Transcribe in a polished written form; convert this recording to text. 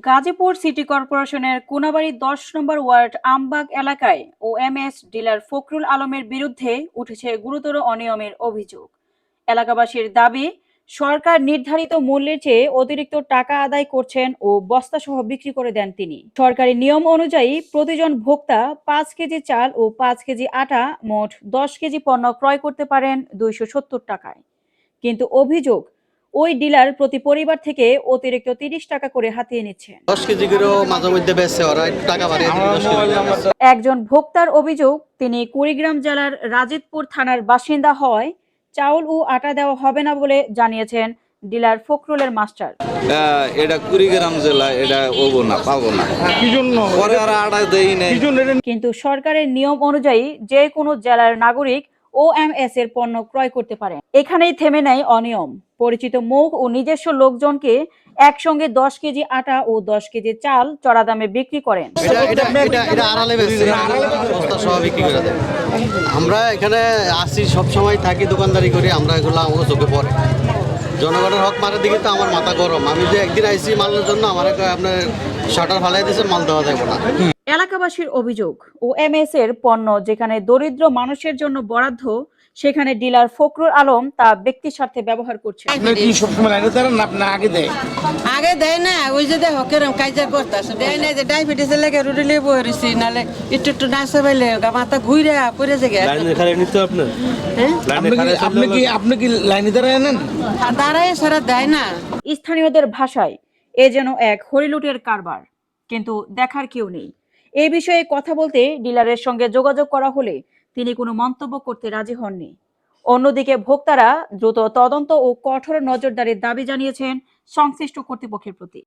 Gazipur city কর্পোরেশনের কোনাবাড়ী ১০ নম্বর word Ambagh এলাকায় OMS dealer Fakhrul আলমের বিরুদ্ধে উঠেছে গুরুতর অনিয়মের অভিযোগ। এলাকাবাসীর দাবি, সরকার নির্ধারিত মূল্যের চেয়ে অতিরিক্ত টাকা আদায় করছেন ও বস্তাসহ বিক্রি করে দেন তিনি। সরকারি নিয়ম অনুযায়ী প্রতিজন ভোক্তা ৫ কেজি চাল ও ৫ কেজি আটা মোট ১০ কেজি পণ্য ক্রয় করতে পারেন ২৭০ টাকায়। কিন্তু অভিযোগ, ওই ডিলার প্রতি পরিবার থেকে অতিরিক্ত ৩০ টাকা করে হাতিয়ে নিচ্ছেন। 10 কেজি করে মাঝে মধ্যে বেচছে ওরা, একটু টাকা বাড়িয়ে দিবে 10 কেজি। একজন ভোক্তার অভিযোগ, তিনি কুড়িগ্রাম জেলার রাজিতপুর থানার বাসিন্দা হওয়ায় চাউল ও আটা দেওয়া হবে না বলে জানিয়েছেন ডিলার ফখরুলের মাস্টার। এটা কুড়িগ্রাম জেলা, এটা ওবো না, পাবো না। কি জন্য পরে আর আটা দেই নাই। কিন্তু সরকারের নিয়ম অনুযায়ী যে কোনো জেলার নাগরিক ওএমএস এর পণ্য ক্রয় করতে পারেন। এখানেই থেমে নেয় অনিয়ম। পরিচিত মুখ ও নিজস্ব লোকজনকে একসঙ্গে ১০ কেজি আটা ও ১০ কেজি চাল চড়া দামে বিক্রি করেন। এটা আড়ালে বেচছে, বস্তা সহ বিক্রি করে দেয়। আমরা এখানে আসি, সব সময় থাকি, দোকানদারি করি, আমরা এগুলো আমার চোখে পড়ে। জনগণের হক মারার দিকে তো আমার মাথা গরম। আমি যে একদিন আইসি মালের জন্য আমার আপনার শাটার ফালাই দিয়েছে, মাল দেওয়া যাবে না। এলাকাবাসীর অভিযোগ, ওএমএস এর পণ্য যেখানে দরিদ্র মানুষের জন্য বরাদ্দ, সেখানে ডিলার ফখরুল আলম তা ব্যক্তি স্বার্থে ব্যবহার করছে। কি সবসময় লাইনে দাঁড়ান না, আপনি আগে দেয়? আগে দেয় না, ওই যে দেখো কেরম কাজা করতেছে, দেয় না যে ডায়াবেটিসের লেগে রুটি লিয়ে বয়ে রয়েছি, নাহলে একটু না সবাইলে মাথা ঘুরে পড়ে যায়। আপনি কি লাইনে দাঁড়ায় নেন? দাঁড়ায় সারা দেয় না। স্থানীয়দের ভাষায় এ যেন এক হরিলুটের কারবার, কিন্তু দেখার কেউ নেই। এই বিষয়ে কথা বলতে ডিলারের সঙ্গে যোগাযোগ করা হলে তিনি কোনো মন্তব্য করতে রাজি হননি। অন্যদিকে ভোক্তারা দ্রুত তদন্ত ও কঠোর নজরদারির দাবি জানিয়েছেন সংশ্লিষ্ট কর্তৃপক্ষের প্রতি।